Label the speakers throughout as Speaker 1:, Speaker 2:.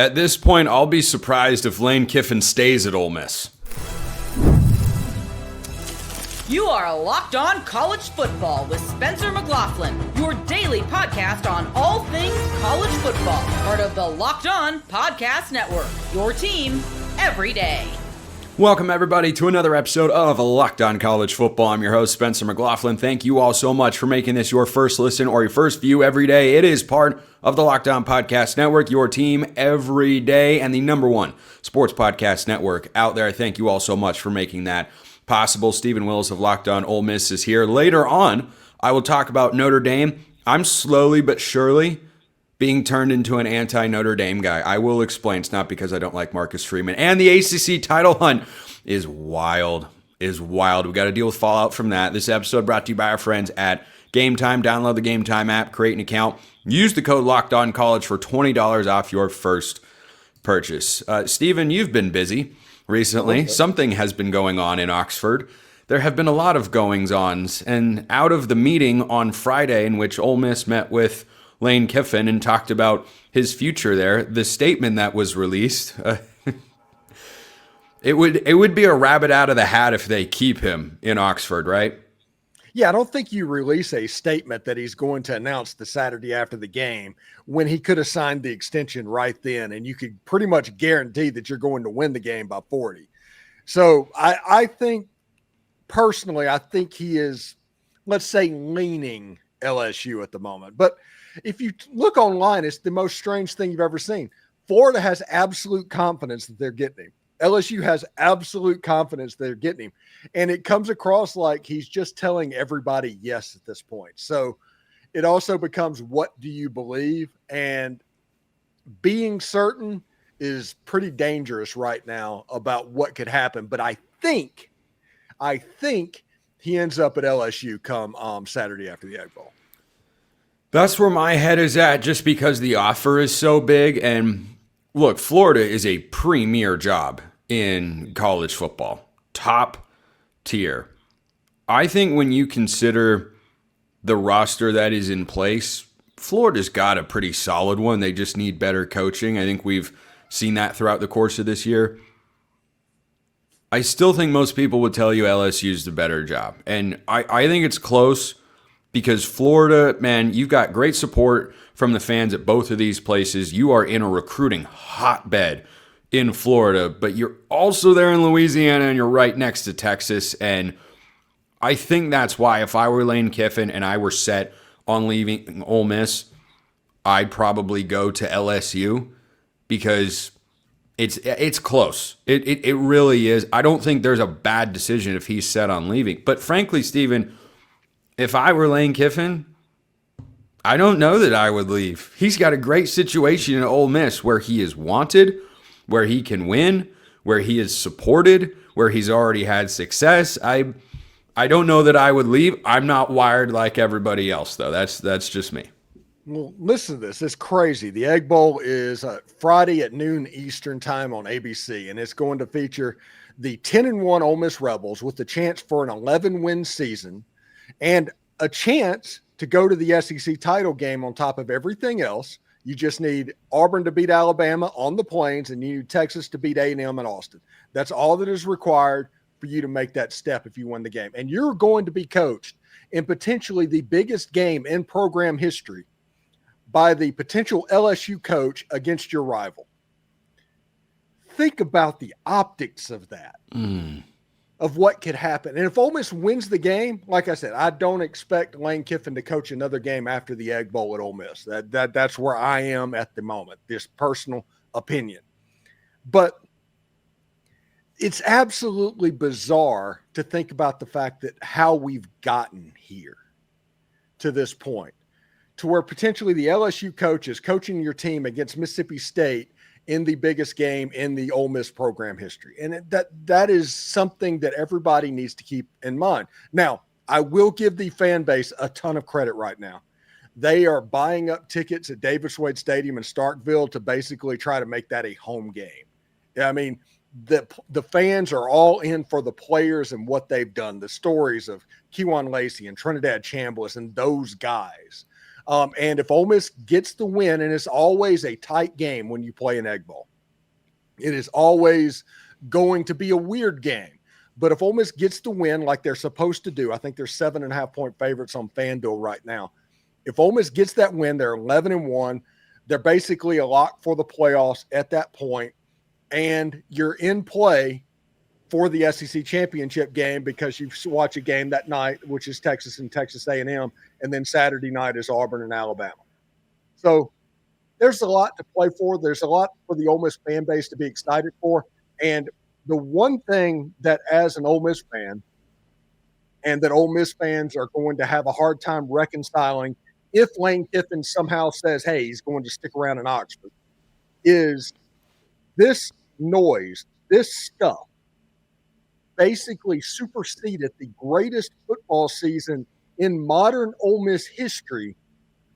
Speaker 1: At this point, I'll be surprised if Lane Kiffin stays at Ole Miss.
Speaker 2: You are Locked On College Football with Spencer McGaughlin, your daily podcast on all things college football. Part of the Locked On Podcast Network, your team every day.
Speaker 1: Welcome, everybody, to another episode of Locked On College Football. I'm your host, Spencer McGaughlin. Thank you all so much for making this your first listen or your first view every day. It is part of the Locked On Podcast Network, your team every day, and the number one sports podcast network out there. Thank you all so much for making that possible. Stephen Willis of Locked On Ole Miss is here. Later on, I will talk about Notre Dame. I'm slowly but surely being turned into an anti-Notre Dame guy. I will explain. It's not because I don't like Marcus Freeman. And the ACC title hunt is wild. We got to deal with fallout from that. This episode brought to you by our friends at Game Time. Download the Game Time app, create an account, use the code LOCKEDONCollege for $20 off your first purchase. Stephen, you've been busy recently. Something has been going on in Oxford. There have been a lot of goings-ons, and out of the meeting on Friday in which Ole Miss met with Lane Kiffin and talked about his future there, the statement that was released, it would be a rabbit out of the hat if they keep him in Oxford, right?
Speaker 3: Yeah, I don't think you release a statement that he's going to announce the Saturday after the game when he could have signed the extension right then, and you could pretty much guarantee that you're going to win the game by 40. So I think, personally, I think he is, let's say, leaning LSU at the moment. But if you look online, it's the most strange thing you've ever seen. Florida has absolute confidence that they're getting him. LSU has absolute confidence they're getting him. And it comes across like he's just telling everybody yes at this point. So it also becomes, what do you believe? And being certain is pretty dangerous right now about what could happen. But I think he ends up at LSU come Saturday after the Egg Bowl.
Speaker 1: That's where my head is at, just because the offer is so big. And look, Florida is a premier job in college football. Top tier. I think when you consider the roster that is in place, Florida's got a pretty solid one. They just need better coaching. I think we've seen that throughout the course of this year. I still think most people would tell you LSU's the better job. And I think it's close because Florida, man, you've got great support from the fans at both of these places. You are in a recruiting hotbed in Florida, but you're also there in Louisiana and you're right next to Texas. And I think that's why if I were Lane Kiffin and I were set on leaving Ole Miss, I'd probably go to LSU because it's close. It really is. I don't think there's a bad decision if he's set on leaving. But frankly, Stephen, if I were Lane Kiffin, I don't know that I would leave. He's got a great situation in Ole Miss where he is wanted, where he can win, where he is supported, where he's already had success. I don't know that I would leave. I'm not wired like everybody else, though. That's just me.
Speaker 3: Well, listen to this. It's crazy. The Egg Bowl is Friday at noon Eastern time on ABC, and it's going to feature the 10-1 Ole Miss Rebels with the chance for an 11-win season and a chance to go to the SEC title game on top of everything else. You just need Auburn to beat Alabama on the Plains, and you need Texas to beat A&M in Austin. That's all that is required for you to make that step if you win the game. And you're going to be coached in potentially the biggest game in program history by the potential LSU coach against your rival. Think about the optics of that, of what could happen. And if Ole Miss wins the game, like I said, I don't expect Lane Kiffin to coach another game after the Egg Bowl at Ole Miss. That's where I am at the moment, this personal opinion. But it's absolutely bizarre to think about the fact that how we've gotten here to this point, to where potentially the LSU coach is coaching your team against Mississippi State in the biggest game in the Ole Miss program history. And that is something that everybody needs to keep in mind. Now, I will give the fan base a ton of credit right now. They are buying up tickets at Davis Wade Stadium in Starkville to basically try to make that a home game. I mean, the fans are all in for the players and what they've done, the stories of Keon, Lacy and Trinidad Chambliss and those guys. And if Ole Miss gets the win, and it's always a tight game when you play an Egg Bowl, it is always going to be a weird game. But if Ole Miss gets the win like they're supposed to do, I think they're 7.5-point favorites on FanDuel right now. If Ole Miss gets that win, they're 11-1. They're basically a lock for the playoffs at that point, and you're in play for the SEC championship game because you watch a game that night, which is Texas and Texas A&M, and then Saturday night is Auburn and Alabama. So there's a lot to play for. There's a lot for the Ole Miss fan base to be excited for. And the one thing that as an Ole Miss fan, and that Ole Miss fans are going to have a hard time reconciling if Lane Kiffin somehow says, hey, he's going to stick around in Oxford, is this noise, this stuff, basically superseded the greatest football season in modern Ole Miss history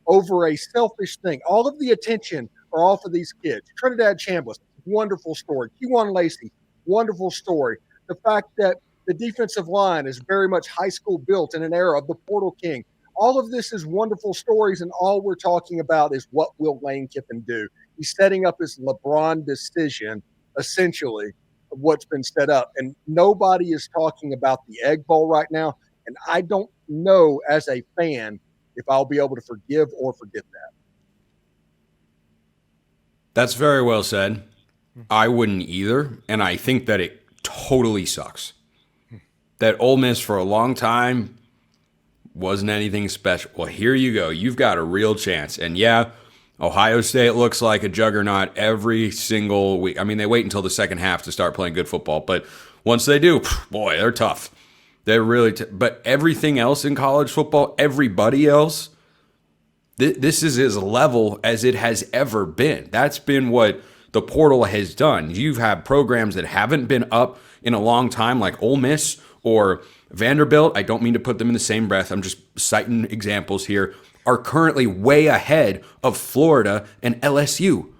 Speaker 3: over a selfish thing. All of the attention are off of these kids. Trinidad Chambliss, wonderful story. Keon Lacy, wonderful story. The fact that the defensive line is very much high school built in an era of the Portal King. All of this is wonderful stories, and all we're talking about is what will Lane Kiffin do. He's setting up his LeBron decision, essentially, of what's been set up. And nobody is talking about the Egg Bowl right now, and I don't know as a fan if I'll be able to forgive or forget that.
Speaker 1: That's very well said. I wouldn't either, and I think that it totally sucks. That Ole Miss for a long time wasn't anything special. Well, here you go. You've got a real chance. And yeah, Ohio State looks like a juggernaut every single week. I mean, they wait until the second half to start playing good football, but once they do, boy, they're tough. They're really but everything else in college football, everybody else, this is as level as it has ever been. That's been what the portal has done. You've had programs that haven't been up in a long time, like Ole Miss or Vanderbilt. I don't mean to put them in the same breath. I'm just citing examples here. Are currently way ahead of Florida and LSU.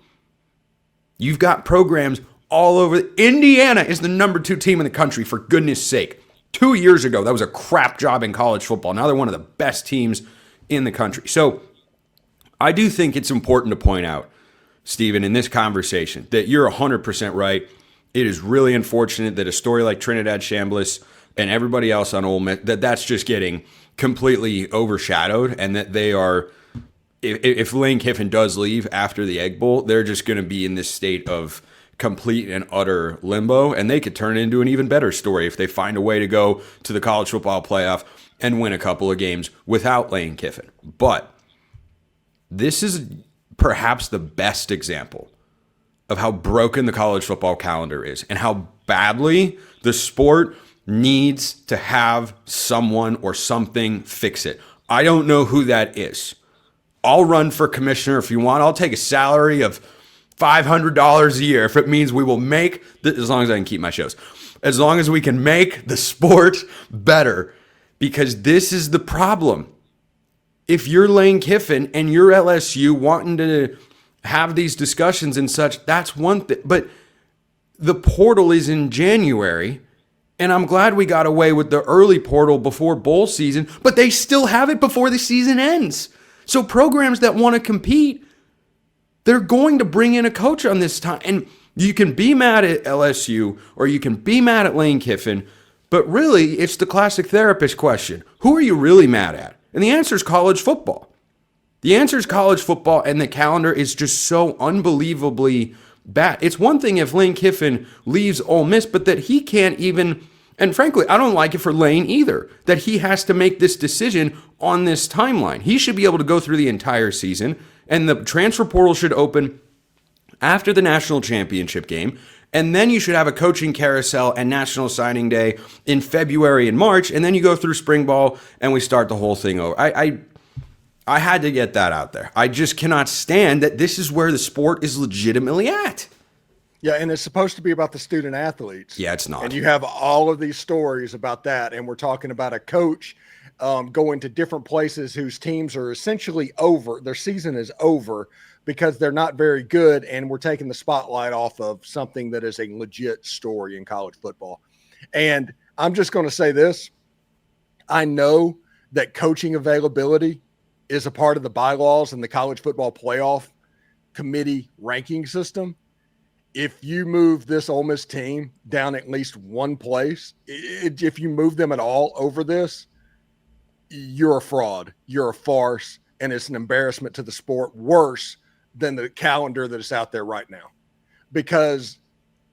Speaker 1: You've got programs all over. Indiana is the number 2 team in the country, for goodness sake. 2 years ago, that was a crap job in college football. Now they're one of the best teams in the country. So I do think it's important to point out, Stephen, in this conversation, that you're 100% right. It is really unfortunate that a story like Trinidad Chambliss and everybody else on Ole Miss, that's just getting completely overshadowed, and that they are, if Lane Kiffin does leave after the Egg Bowl, they're just going to be in this state of complete and utter limbo, and they could turn it into an even better story if they find a way to go to the college football playoff and win a couple of games without Lane Kiffin. But this is perhaps the best example of how broken the college football calendar is and how badly the sport needs to have someone or something fix it. I don't know who that is. I'll run for commissioner if you want. I'll take a salary of $500 a year if it means we will make, as long as I can keep my shows, as long as we can make the sport better, because this is the problem. If you're Lane Kiffin and you're LSU wanting to have these discussions and such, that's one thing. But the portal is in January, and I'm glad we got away with the early portal before bowl season, but they still have it before the season ends. So programs that want to compete, they're going to bring in a coach on this time. And you can be mad at LSU or you can be mad at Lane Kiffin, but really it's the classic therapist question. Who are you really mad at? And the answer is college football. The answer is college football, and the calendar is just so unbelievably bad. It's one thing if Lane Kiffin leaves Ole Miss, but that he can't even, and frankly, I don't like it for Lane either, that he has to make this decision on this timeline. He should be able to go through the entire season, and the transfer portal should open after the national championship game, and then you should have a coaching carousel and national signing day in February and March, and then you go through spring ball and we start the whole thing over. I had to get that out there. I just cannot stand that this is where the sport is legitimately at.
Speaker 3: Yeah, and it's supposed to be about the student athletes.
Speaker 1: Yeah, it's not.
Speaker 3: And you have all of these stories about that, and we're talking about a coach going to different places whose teams are essentially over. Their season is over because they're not very good, and we're taking the spotlight off of something that is a legit story in college football. And I'm just going to say this. I know that coaching availability is a part of the bylaws and the college football playoff committee ranking system. If you move this Ole Miss team down at least one place, if you move them at all over this, you're a fraud, you're a farce, and it's an embarrassment to the sport, worse than the calendar that is out there right now. Because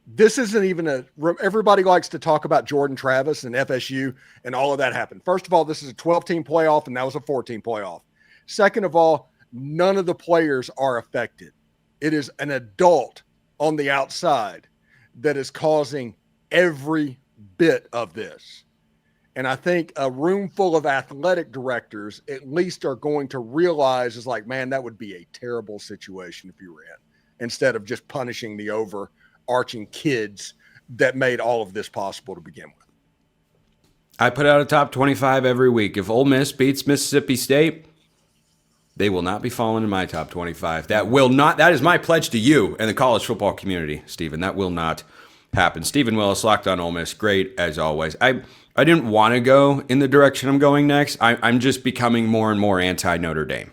Speaker 3: this isn't even everybody likes to talk about Jordan Travis and FSU and all of that happened. First of all, this is a 12-team playoff, and that was a 14 playoff. Second of all, none of the players are affected. It is an adult on the outside that is causing every bit of this. And I think a room full of athletic directors at least are going to realize is like, man, that would be a terrible situation if you were in, instead of just punishing the overarching kids that made all of this possible to begin with.
Speaker 1: I put out a top 25 every week. If Ole Miss beats Mississippi State, they will not be falling in my top 25. That is my pledge to you and the college football community, Stephen. That will not happen. Stephen Willis, Locked on Ole Miss. Great as always. I didn't want to go in the direction I'm going next. I'm just becoming more and more anti-Notre Dame.